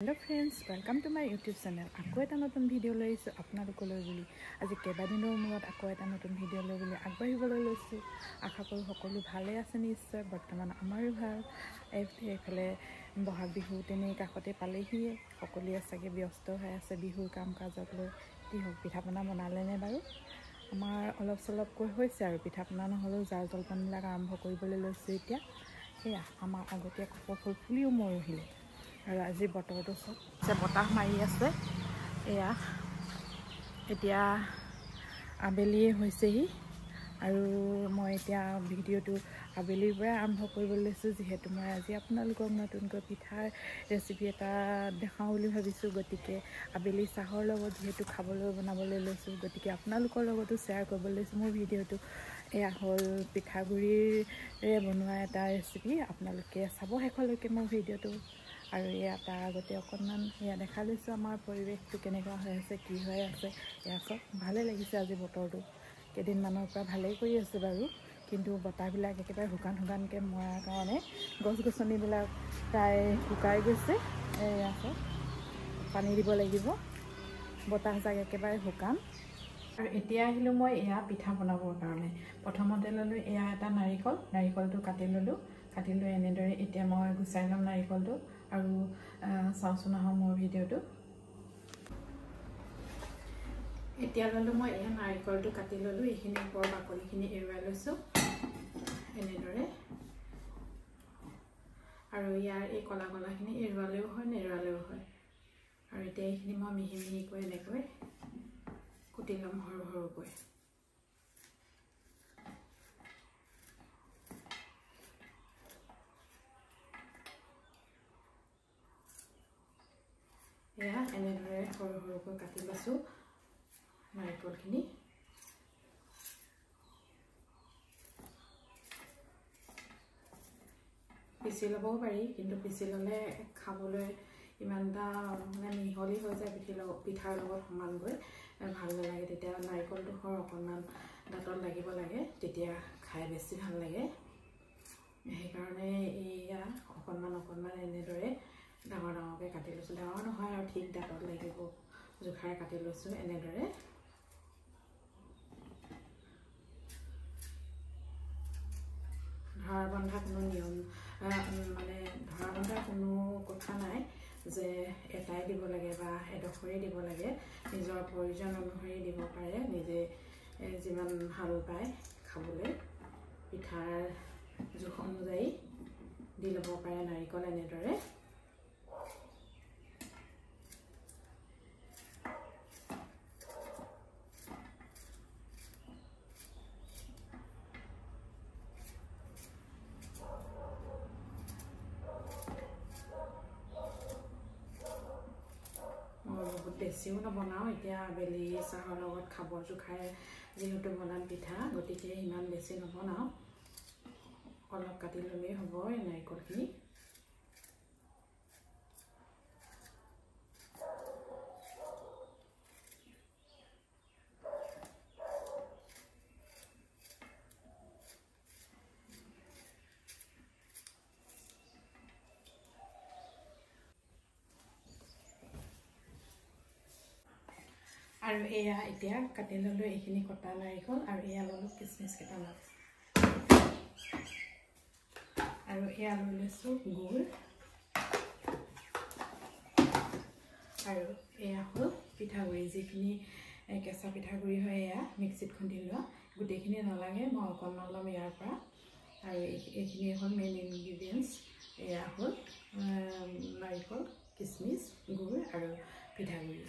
Hello friends, welcome to my YouTube channel. Akko eta notun video loisu apnalokoloi boli. Aji kebadinor murot akko eta notun video loi boli agbahiboloi loisu. Akha koru hokolu bhale ase nischoi bortoman amaru bhal. Efale bohag bihu tene kakote palehiye hokoliye sage byosto hoy ase bihur kam kajok loi ti hok pitha pona banale ne baru. Amar olop solop koi hoise aru pitha pona নহলো jar jolpan bilak arambho koribole loisu etia. Heya amar agotia kopor phul fuliu morihile. আৰু আজি বতৰটো সব বতাহ মাৰি আছে এয়া এতিয়া আবেলি হৈছেহি আৰু মই এতিয়া ভিডিওটো আবেলিৰ পৰা আৰম্ভ কৰিব লৈছো যেহেতু মই আজি আপোনালোকক নতুনকৈ পিঠাৰ ৰেচিপি এটা দেখাওঁ বুলি ভাবিছো গতিকে আবেলি চাহৰ লগত যেহেতু খাবলৈ বনাবলৈ লৈছো গতিকে আপোনালোকৰ লগতো শেয়াৰ কৰিব লৈছো মোৰ ভিডিওটো এয়া হল পিঠাগুৰিৰে বনোৱা এটা ৰেচিপি আপোনালোকে চাব শেষলৈকে মোৰ ভিডিওটো আৰু ইয়া তাৰ আগতে অকণমান ইয়া দেখা লৈছো আমাৰ পৰিৱেশটো কেনেকুৱা হৈ আছে কি হৈ আছে ইয়া সব ভালে লাগিছে আজি বতৰটো কেদিন মানৰ পৰা ভালেই কৰি আছে বাৰু কিন্তু বতাহবিলাক একেবাৰে হুকানকে মৰাৰ কাৰণে গছ-গছনিবিলাক প্ৰায় শুকাই গৈছে ইয়া সব পানী দিব লাগিব বতাহ জাগ একেবাৰে হুকান আৰু এতিয়া আহিলো মই এয়া পিঠা বনাবৰ কাৰণে প্ৰথমতে ললো এয়া এটা নাৰিকলটো কাটি ললো এনেদৰে এতিয়া মই গুছাই লম নাৰিকলটো আৰু চাওচোনা মোৰ ভিডিওটো এতিয়া ললো মই এয়া নাৰিকলটো কাটি ললো এইখিনি পৰ বাকলিখিনি এৰুৱাই লৈছো এনেদৰে আৰু ইয়াৰ এই কলাখিনি এৰুৱালেও হয় নেৰুৱালেও হয় আৰু এতিয়া এইখিনি মই মিহি কৰি এনেকৈ কুটি লম সৰু এয়া এনেদৰে সৰুকৈ কাটি লৈছো নাৰিকলখিনি পিছি লবও পাৰি কিন্তু পিছি ললে খাবলৈ ইমানটা মানে মিহলি হৈ যায় পিঠাৰ লগত সমান গৈ ভাল নালাগে তেতিয়া নাৰিকলটো অকণমান দাঁতত লাগিব লাগে তেতিয়া খাই বেছি ভাল লাগে সেইকাৰণে এয়া অকণমান এনেদৰে ডাঙৰকে কাটি লৈছো ডাঙৰ নহয় আৰু ঠিক দাঁতত লাগিব জোখাৰে কাটি লৈছো এনেদৰে ধৰা বন্ধা কোনো নিয়ম মানে ধৰা বন্ধা কোনো কথা নাই যে এটাই দিব লাগে বা এডখৰে দিব লাগে নিজৰ প্ৰয়োজন অনুসৰি দিব পাৰে নিজে যিমান ভাল পায় খাবলৈ পিঠাৰ জোখ অনুযায়ী দি ল'ব পাৰে নাৰিকল এনেদৰে বেছিও নবনাও এতিয়া আবেলি চাহৰ লগত খাবৰ জোখাৰে যেহেতু বনাম পিঠা গতিকে ইমান বেছি নবনাও অলপ কাটি ললেই হ'ব এই নাৰিকলখিনি আৰু এয়া এতিয়া কাটি ললো এইখিনি কটা নাৰিকল আৰু এয়া ললো কিচমিচ কেইটামান আৰু এয়া লৈছো গুড় আৰু এয়া হল পিঠাগুৰি যিখিনি কেঁচা পিঠাগুৰি হয় এয়া মিক্সিত খুন্দি লোৱা গোটেইখিনি নালাগে মই অকণমান ল'ম ইয়াৰ পৰা আৰু এইখিনি হ'ল মেইন ইনগ্ৰিডিয়েণ্টছ এয়া হ'ল নাৰিকল কিচমিচ গুড় আৰু পিঠাগুৰি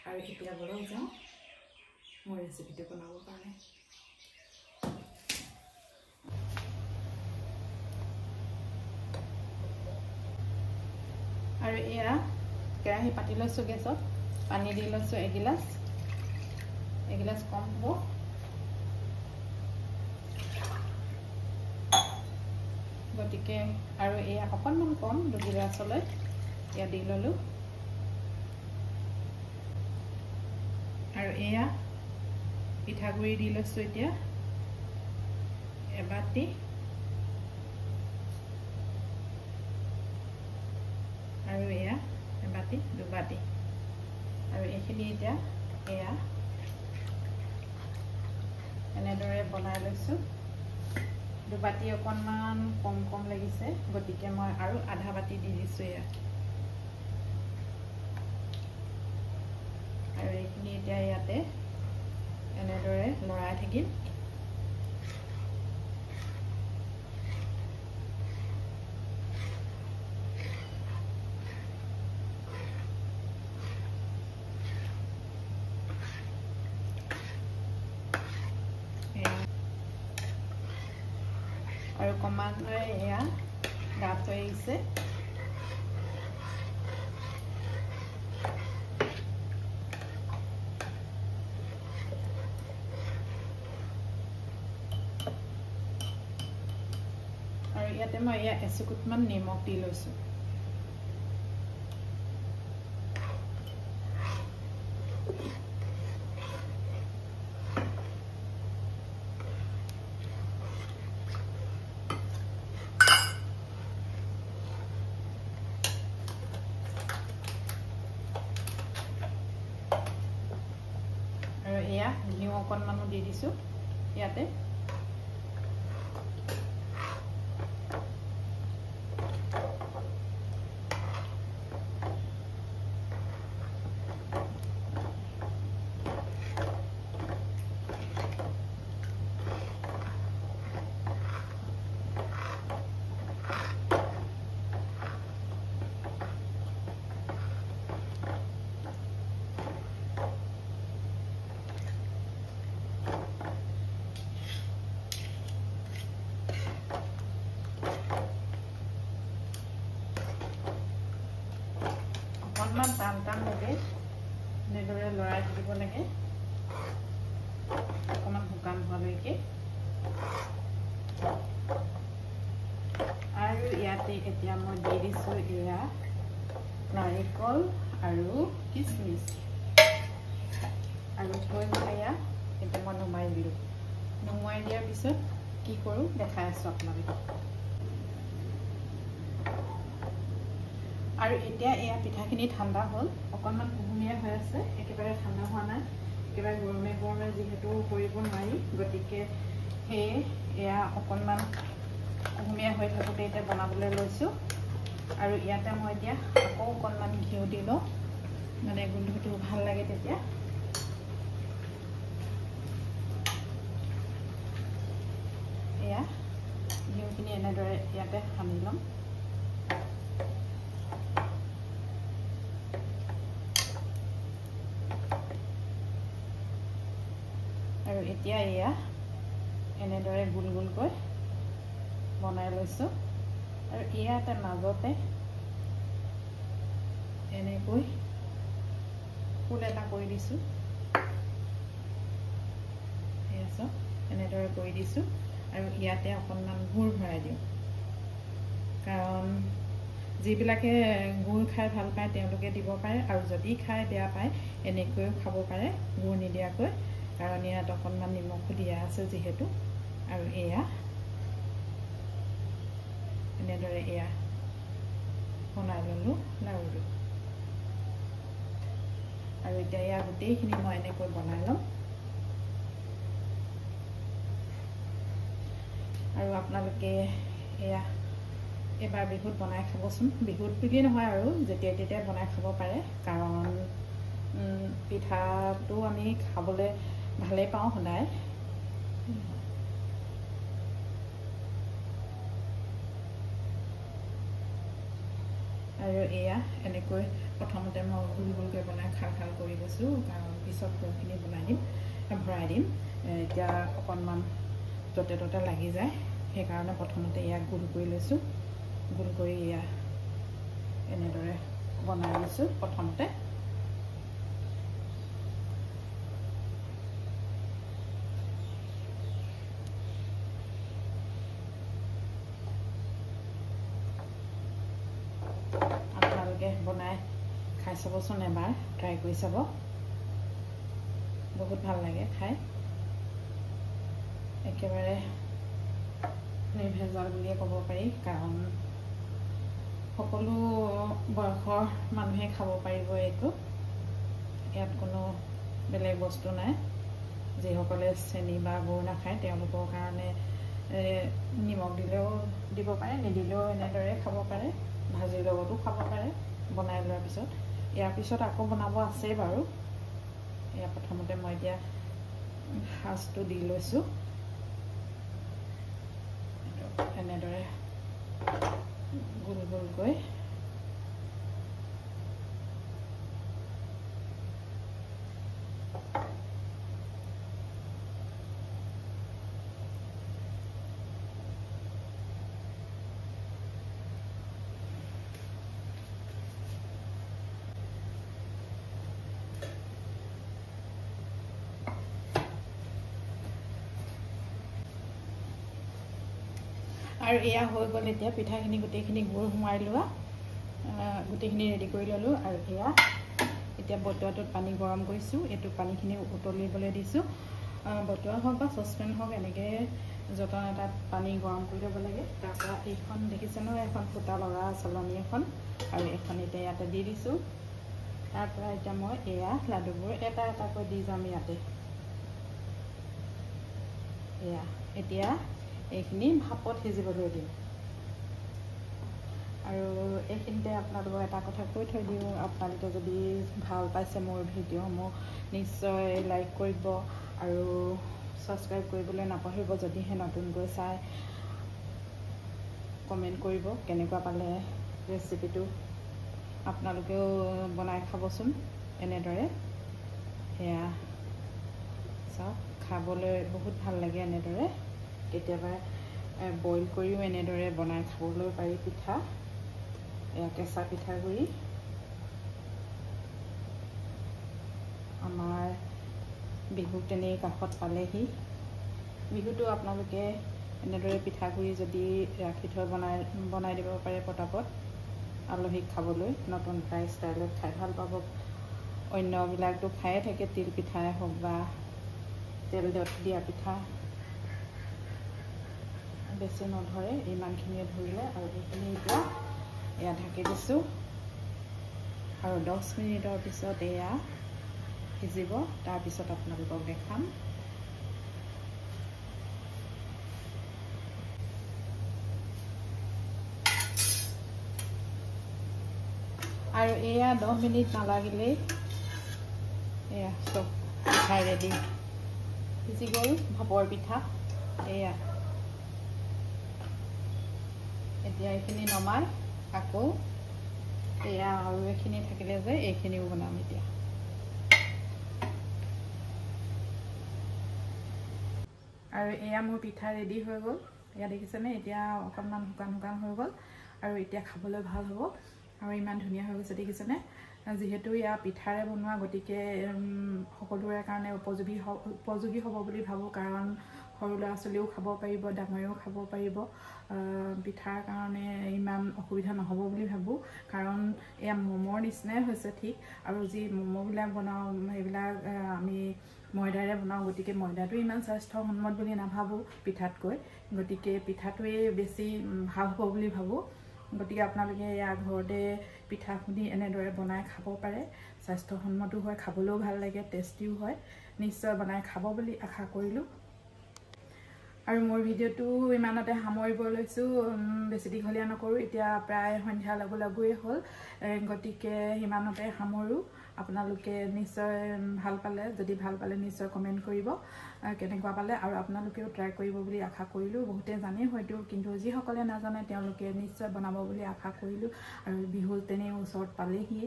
আৰু এতিয়া বলক যাওঁ মোৰ ৰেচিপিটো বনাবৰ কাৰণে আৰু এয়া কেৰাহী পাতি লৈছো গেছত পানী দি লৈছো এগিলাচ কম হ'ব গতিকে আৰু এয়া অকণমান কম 2 গিলাচলৈ এয়া দি ললো আৰু এয়া পিঠাগুৰি দি লৈছো এতিয়া এবাটি আৰু এয়া দুবাতি আৰু এইখিনি এতিয়া এয়া এনেদৰে বনাই লৈছোঁ দুবাতি অকণমান কম কম লাগিছে গতিকে মই আৰু আধা বাতি দি দিছোঁ এয়া আৰু এইখিনি এতিয়া ইয়াতে এনেদৰে লৰাই থাকিম আৰু ক্ৰমান্বয়ে এয়া ডাঠ হৈ আহিছে আৰু ইয়াতে মই এয়া এচুকুটমান নিমখ দি লৈছোঁ আৰু এয়া ঘিউ অকণমানো দি দিছোঁ ইয়াতে অকণমান টান টান লাগে এনেদৰে লৰাই থাকিব লাগে অকণমান শুকান হোৱালৈকে আৰু ইয়াতে এতিয়া মই দি দিছোঁ এয়া নাৰিকল আৰু কিচমিচ আৰু থৈ এয়া এতিয়া মই নুমাই দিলোঁ নুমাই দিয়াৰ পিছত কি কৰোঁ দেখাই আছোঁ আপোনালোকক আৰু এতিয়া এয়া পিঠাখিনি ঠাণ্ডা হ'ল অকণমান কুহুমীয়া হৈ আছে একেবাৰে ঠাণ্ডা হোৱা নাই একেবাৰে গৰমে গৰমে যিহেতু কৰিব নোৱাৰি গতিকে সেয়ে এয়া অকণমান কুহুমীয়া হৈ থাকোঁতে এতিয়া বনাবলৈ লৈছোঁ আৰু ইয়াতে মই এতিয়া আকৌ অকণমান ঘিউ দি লওঁ মানে গোন্ধটো ভাল লাগে তেতিয়া এয়া ঘিউখিনি এনেদৰে ইয়াতে সানি ল'ম আৰু এতিয়া এয়া এনেদৰে গোল গোলকৈ বনাই লৈছোঁ আৰু ইয়াতে মাজতে এনেকৈ ফুল এটা কৰি দিছোঁ এয়া চাওক এনেদৰে কৰি দিছোঁ আৰু ইয়াতে অকণমান গুড় ভৰাই দিওঁ কাৰণ যিবিলাকে গুড় খাই ভাল পায় তেওঁলোকে দিব পাৰে আৰু যদি খাই বেয়া পায় এনেকৈও খাব পাৰে গুড় নিদিয়াকৈ কাৰণ ইয়াত অকণমান নিমখো দিয়া আছে যিহেতু আৰু এয়া এনেদৰে এয়া বনাই ল'লোঁ লাড়ুটো আৰু এতিয়া এয়া গোটেইখিনি মই এনেকৈ বনাই ল'ম আৰু আপোনালোকে এয়া এবাৰ বিহুত বনাই খাবচোন বিহুত বুলি নহয় আৰু যেতিয়া তেতিয়া বনাই খাব পাৰে কাৰণ পিঠাটো আমি খাবলৈ ভালেই পাওঁ সদায় আৰু এয়া এনেকৈ প্ৰথমতে মই গোল গোলকৈ বনাই খাল খাল কৰি গৈছোঁ কাৰণ পিছত গুড়খিনি বনাই দিম ভৰাই দিম এতিয়া অকণমান য'তে ত'তে লাগি যায় সেইকাৰণে প্ৰথমতে ইয়াক গোল কৰি লৈছোঁ গোল কৰি এয়া এনেদৰে বনাই লৈছোঁ প্ৰথমতে বনাই খাই চাবচোন এবাৰ ট্ৰাই কৰি চাব বহুত ভাল লাগে খাই একেবাৰে নিৰ্ভেজাল বুলিয়ে ক'ব পাৰি কাৰণ সকলো বয়সৰ মানুহে খাব পাৰিব এইটো ইয়াত কোনো বেলেগ বস্তু নাই যিসকলে চেনি বা গুড় নাখায় তেওঁলোকৰ কাৰণে নিমখ দিলেও দিব পাৰে নিদিলেও এনেদৰে খাব পাৰে ভাজিৰ লগতো খাব পাৰে বনাই লোৱাৰ পিছত ইয়াৰ পিছত আকৌ বনাব আছেই বাৰু এয়া প্ৰথমতে মই এতিয়া সাজটো দি লৈছোঁ এনেদৰে গোল গোলকৈ আৰু এয়া হৈ গ'ল এতিয়া পিঠাখিনি গোটেইখিনি গুড় সোমাই লোৱা গোটেইখিনি ৰেডি কৰি ল'লোঁ আৰু এয়া এতিয়া বটুৱাটোত পানী গৰম কৰিছোঁ এইটো পানীখিনি উতলিবলৈ দিছোঁ বটুৱা হওক বা চচপেন হওক এনেকৈ যতন এটাত পানী গৰম কৰি ল'ব লাগে তাৰপৰা এইখন দেখিছে নহয় এখন ফুটা লগা চালনী এখন আৰু এখন এতিয়া ইয়াতে দি দিছোঁ তাৰপৰা এতিয়া মই এয়া লাডুবোৰ এটা এটাকৈ দি যাম ইয়াতে এয়া এতিয়া এইখিনি ভাপত সিজিবলৈ দিম আৰু এইখিনিতে আপোনালোকক এটা কথা কৈ থৈ দিওঁ আপোনালোকে যদি ভাল পাইছে মোৰ ভিডিঅ'সমূহ নিশ্চয় লাইক কৰিব আৰু ছাবস্ক্ৰাইব কৰিবলৈ নাপাহৰিব যদিহে নতুনকৈ চাই কমেণ্ট কৰিব কেনেকুৱা পালে ৰেচিপিটো আপোনালোকেও বনাই খাবচোন এনেদৰে এয়া চাওক খাবলৈ বহুত ভাল লাগে এনেদৰে কেতিয়াবা বইল কৰিও এনেদৰে বনাই খাবলৈ পাৰি পিঠা এয়া কেঁচা পিঠাগুড়ি আমাৰ বিহু তেনেই কাষত পালেহি বিহুটো আপোনালোকে এনেদৰে পিঠাগুড়ি যদি ৰাখি থৈ বনাই দিব পাৰে পটাপট আলহীক খাবলৈ নতুন ফ্ৰাই ষ্টাইলত খাই ভাল পাব অন্যবিলাকতো খায়ে থাকে তিল পিঠাই হওক বা তেল দিয়া পিঠা বেছি নধৰে ইমানখিনিয়ে ধৰিলে আৰু এইখিনি এতিয়া এয়া ঢাকি দিছোঁ আৰু 10 মিনিটৰ পিছত এয়া সিজিব তাৰপিছত আপোনালোকক দেখাম আৰু এয়া 10 মিনিট নালাগিলেই এয়া চব পিঠা ৰেডি সিজি গ'ল ভাপৰ পিঠা এয়া এতিয়া এইখিনি নমাই আকৌ এয়া আৰু এইখিনি থাকিলে যে এইখিনিও বনাম এতিয়া আৰু এয়া মোৰ পিঠা ৰেডি হৈ গ'ল এয়া দেখিছেনে এতিয়া অকণমান শুকান শুকান হৈ গ'ল আৰু এতিয়া খাবলৈ ভাল হ'ব আৰু ইমান ধুনীয়া হৈ গৈছে দেখিছেনে যিহেতু এয়া পিঠাৰে বনোৱা গতিকে সকলোৰে কাৰণে উপযোগী হ'ব বুলি ভাবোঁ কাৰণ সৰু ল'ৰা ছোৱালীও খাব পাৰিব ডাঙৰেও খাব পাৰিব পিঠাৰ কাৰণে ইমান অসুবিধা নহ'ব বুলি ভাবোঁ কাৰণ এয়া ম'মৰ নিচিনাই হৈছে ঠিক আৰু যি ম'ম'বিলাক বনাওঁ সেইবিলাক আমি ময়দাৰে বনাওঁ গতিকে ময়দাটো ইমান স্বাস্থ্যসন্মত বুলি নাভাবোঁ পিঠাতকৈ গতিকে পিঠাটোৱেই বেছি ভাল হ'ব বুলি ভাবোঁ গতিকে আপোনালোকে এয়া ঘৰতে পিঠা খুন্দি এনেদৰে বনাই খাব পাৰে স্বাস্থ্যসন্মতো হয় খাবলৈও ভাল লাগে টেষ্টিও হয় নিশ্চয় বনাই খাব বুলি আশা কৰিলোঁ আৰু মোৰ ভিডিঅ'টো ইমানতে সামৰিব লৈছোঁ বেছি দীঘলীয়া নকৰোঁ এতিয়া প্ৰায় সন্ধিয়া লাগোৱে হ'ল গতিকে ইমানতে সামৰোঁ আপোনালোকে নিশ্চয় ভাল পালে যদি ভাল পালে নিশ্চয় কমেণ্ট কৰিব কেনেকুৱা পালে আৰু আপোনালোকেও ট্ৰাই কৰিব বুলি আশা কৰিলোঁ বহুতে জানে হয়তো কিন্তু যিসকলে নাজানে তেওঁলোকে নিশ্চয় বনাব বুলি আশা কৰিলোঁ আৰু বিহু তেনেই ওচৰত পালেহি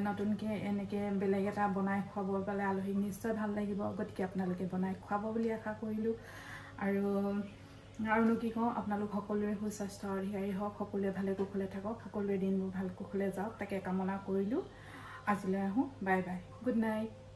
নতুনকৈ এনেকৈ বেলেগ এটা বনাই খুৱাব পালে আলহীক নিশ্চয় ভাল লাগিব গতিকে আপোনালোকে বনাই খুৱাব বুলি আশা কৰিলোঁ আৰুনো কি কওঁ আপোনালোক সকলোৰে সুস্বাস্থ্যৰ অধিকাৰী হওক সকলোৱে ভালে কুশলে থাকক সকলোৰে দিনবোৰ ভাল কুশলে যাওক তাকে কামনা কৰিলোঁ আজিলৈ আহোঁ বাই বাই গুড নাইট